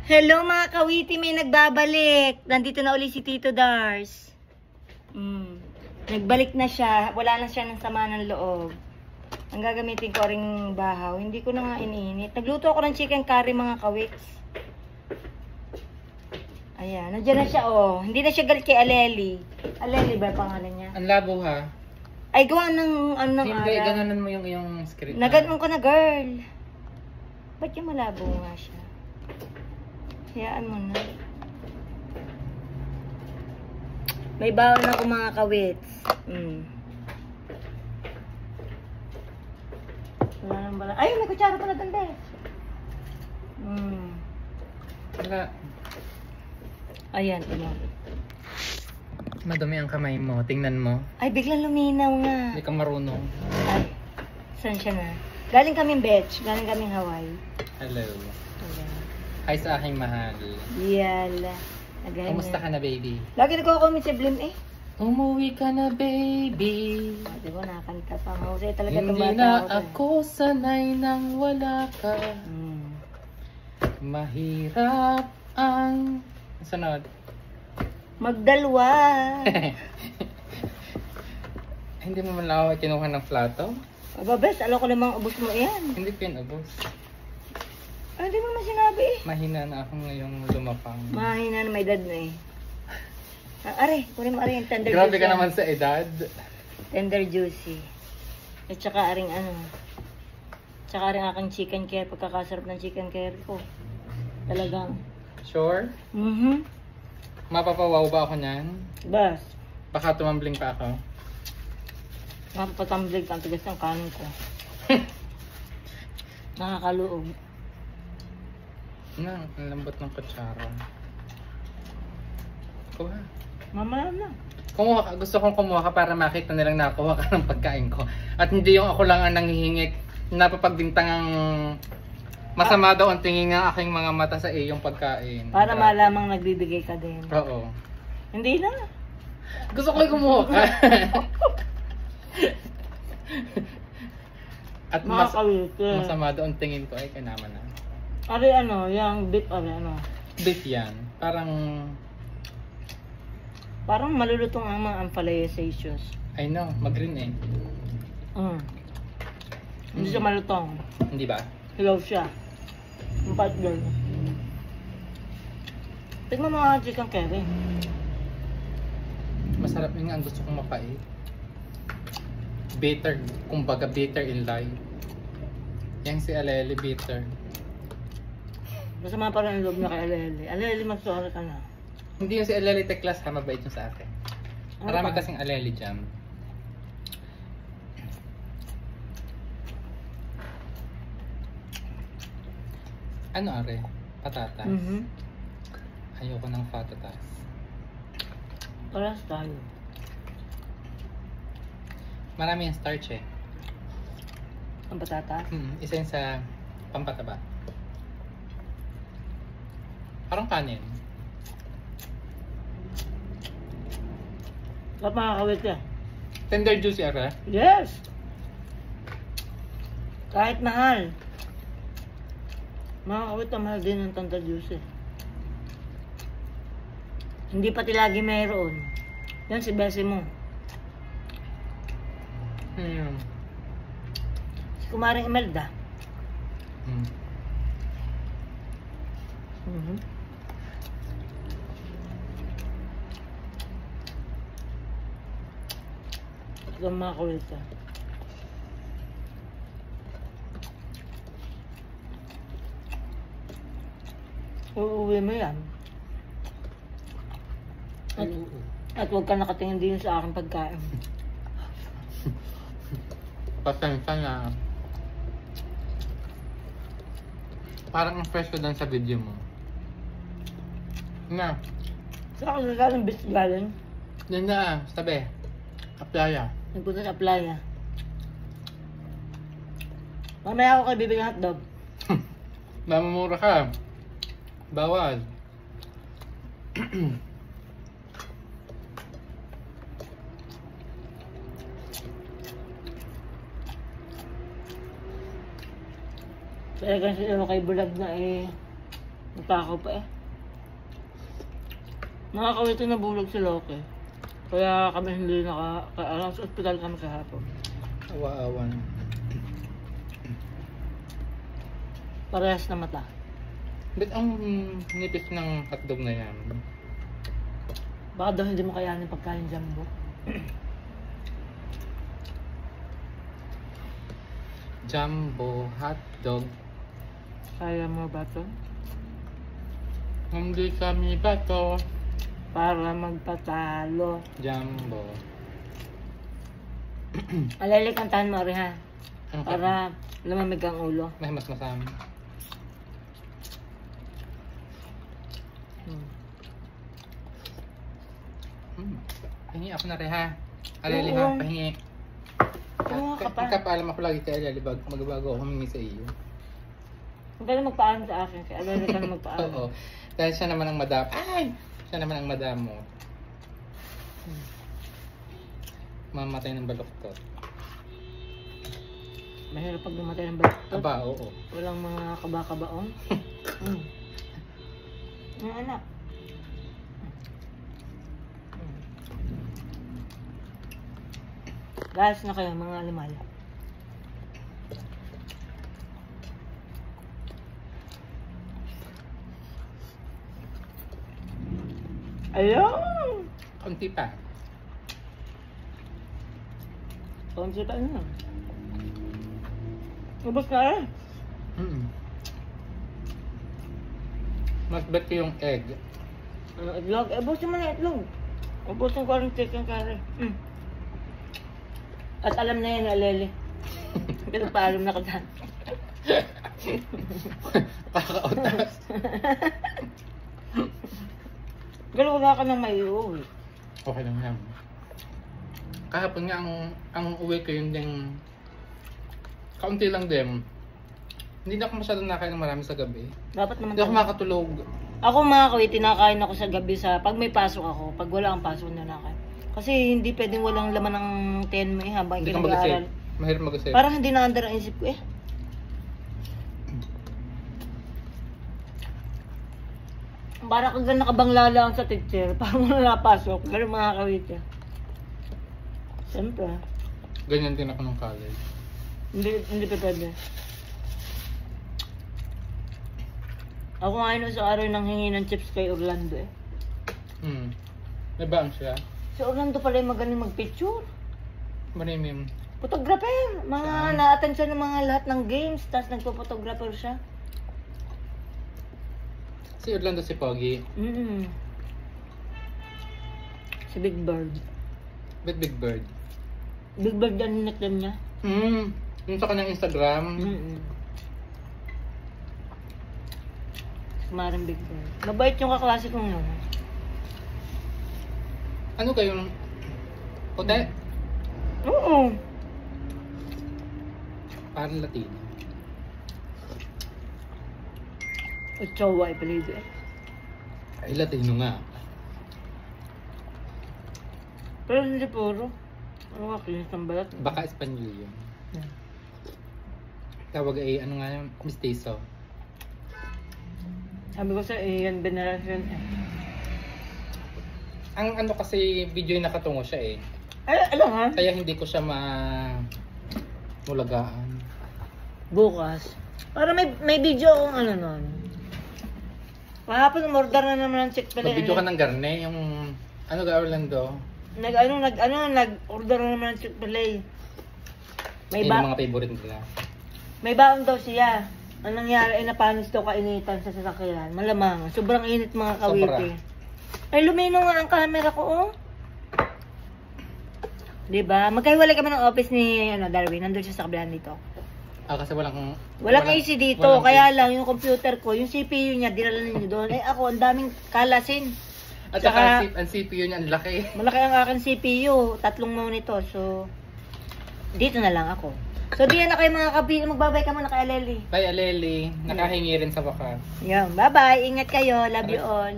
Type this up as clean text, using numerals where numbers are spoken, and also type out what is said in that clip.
Hello mga kawiti, may nagbabalik. Nandito na uli si Tito Dars. Nagbalik na siya. Wala na siya ng sama ng loob. Ang gagamitin ko ring bahaw. Hindi ko na nga iniinit. Nagluto ako ng chicken curry mga kawiks. Ayan, nandiyan na siya oh. Hindi na siya galit kay Aleli. Aleli ba pangalan niya? Ang labo ha. Ay, gawa ng ano ng Hindi, araw. gananan mo yung script. Naganon ko na girl. Ba't yung malabo nga siya? Hayaan mo na. May bawal na ako mga kawits. Wala nang bala. Ay, may kutsara pala doon, Bes. Wala. Ayan, ito. Madumi ang kamay mo. Tingnan mo. Ay, biglang luminaw nga. Hindi ka marunong. Ay, saan siya na? Galing kaming beach. Galing kaming Hawaii. Hello. Ayan. Hi sa aking mahal. Yala. Again. Kumusta ka na, baby? Lagi nagko-comment si Blim eh. Umuwi ka na, baby. Di ba, nakakanta pa. Mahusay talaga itong Hindi bata na ko. ako sanay nang wala ka. Mahirap ang... Sunod. Magdalwa. Hindi mo man lang ako kinuha ng plato? Aba, Bes, alam ko namang ubos mo yan. Hindi pinubos. Ay, di mo naman sinabi eh. Mahina na ako ngayong lumapang. Mahina na may edad na eh. Are, kunin mo are yung tender Grabe juicy. ka naman sa edad. Tender juicy. At saka aring ano. Tsaka aring aking chicken curry. Pagkakasarap ng chicken curry ko. Talagang. Sure? Mapapawaw ba ako niyan? Bas. Baka tumambling pa ako. Napapatamblig ang tigas ng kanin ko. Nakakaluog. Ang lambot ng kutsara. Kuha. Mamaya na. Kumuha ka. Gusto kong kumuha ka para makita nilang nakuha ka ng pagkain ko. At hindi yung ako lang ang nanghihingik. Napapagdintangang masama daw ang tingin ng aking mga mata sa iyong pagkain. Para malamang nagbibigay ka din. Oo. Hindi na. Gusto ko yung kumuha ka. At masama daw ang tingin ko ay kanaman na. Ari ano, yung beef ari ano. Beef yan. Parang malulutong ang mga amphiloisaceous. I know, mag-green eh. Hindi siya malutong. Hindi ba? Hilaw siya. Ang part girl. Tignan mo mga chicken curry. Masarap yun nga ang gusto kong mapait. Bitter, kumbaga bitter in life. Yang si Aleli bitter. Masama pa rin ang loob niya kay Aleli. Aleli, mag-sorry ka na. Hindi yung si Aleli Teklas ha, mabait yung sa akin. Marami kasing Aleli dyan. Ano are? Patatas? Ayoko ng patatas. Paras tayo. Marami yung starch eh. Ang patatas? Isa yun sa pampataba. Parang kanin. Ba't makakawit ka? Tender juicy are? Yes! Kahit mahal. Makakawit na mahal din ng tender juice eh. Hindi pati lagi mayroon. Yan si Bessie mo. Si Kumaring Imelda. Ito ang makakawit ka. Uuwi mo yan. At huwag ka nakatingin din sa aking pagkain. Pasensya na. Parang ang fresh ko dun sa video mo. Na. Saan ka galing bis galing? Yan na, sabi. Kaplaya. Nagpunta sa playa. Mamaya ako kayo bibigyan hotdog. Mamumura ka. Bawal. Kaya kasi kay bulag na eh. Natakaw pa eh. Nakakawito na bulog si Loki. Kaya kami hindi sa ospital kami kahapon. Awa-awa na. Parehas na mata. Ba't ang nipis ng hotdog na yan? Baka daw hindi mo kayanin pagkain jumbo. Jumbo hotdog. Kaya mo ba to? Hindi kami ba to? Para magpatalo. Jumbo. Alali, kantahan mo rin ha. Ano ka? Para lumamig ang ulo. May mas masama. Pahingi ako na rin ha. Aleli ha, Oo. pahingi. Oo, kapal. Kapaalam ako lagi kay Aleli magbago ako humingi sa iyo. Huwag ka na magpaalam sa akin. Kaya alali ka na magpaalam. Oo. Dahil siya naman ang madam. Ay! Siya naman ang madam mo. Mamatay ng baloktot. Mahirap pag namatay ng balaktot. Aba, oo. Walang mga kaba-kabaong. Ang anak. Gas na kayo mga animal. Ayun! Konti pa. Konti pa na. Ubus na eh. Mas bet ko yung egg. Itlog. Ubusin mo na itlog. Ubusin ko rin chicken curry. At alam na yan, Aleli. Pero paalam na ka dyan. Kakautas. Pero wala ka nang may uuwi. Okay lang yan. Kahapon nga ang uwi ko yun din. Kaunti lang din. Hindi na ako masyadong nakain ng marami sa gabi. Dapat naman Hindi ako makatulog. Ako mga kawit, tinakain ako sa gabi pag may pasok ako. Pag wala kang pasok na nakain. Kasi hindi pwedeng walang laman ng 10 mo eh habang Hindi ka nag-aaral. mag-isip. Mahirap mag-isip. Parang hindi na-under ang isip ko eh. Parang kag nakabangla lang sa teacher. Parang wala napasok. Pero mga kawit eh. Siyempre. Ganyan din ako nung college. Hindi pa pwede. Ako nga yun sa araw nang hingi ng chips kay Orlando eh. May baon siya. Si Orlando pala yung magaling mag-picture. Marimim. Photographer. Mga na-attend siya ng mga lahat ng games. Tapos nagpo-photographer siya. Si Orlando si Pogi. Si Big Bird. Big Bird. Big Bird yan yung nickname niya. Yung sa kanyang Instagram. Maring Big Bird. Mabait yung kaklase kong yun. Ano kayong puti? Oo. Parang Latino. Ochoa, I believe eh. Ay, Latino nga. Pero hindi puro. Ano nga, kinis ng balat. Baka Espanyol yun. Tawag ay, ano nga yung mestizo. Sabi ko sa yan, Benarasyon eh. Ang ano kasi video yung nakatungo siya eh. Ay, alam nga. Kaya hindi ko siya mulagaan. Bukas. Para may video akong ano nun. Kahapon, umorder na naman ng Chick-fil-A. Mag-video ka ng garne, yung ano ga Orlando. Nag-order na naman ng Chick-fil-A. Yung mga favorite nila. May baon daw siya. Ang nangyari ay napanis daw kainitan sa sasakyan. Malamang. Sobrang init mga kawiti. Ay, lumino nga ang camera ko, oh. Diba? Magkahiwalay kami ng office ni Darwin. Nandun siya sa kabilang dito. Kasi walang AC dito. Kaya lang, yung computer ko, yung CPU niya, dinala ninyo doon. Eh ako, ang daming kalasin. At saka ang CPU niya, ang laki. Malaki ang aking CPU. 3 monitor. So, dito na lang ako. So, diyan na kayo mga kabili. Magbabay ka muna kay Aleli. Bye, Aleli. Nakahingi rin sa wakas. Yan. Bye-bye. Ingat kayo. Love you all.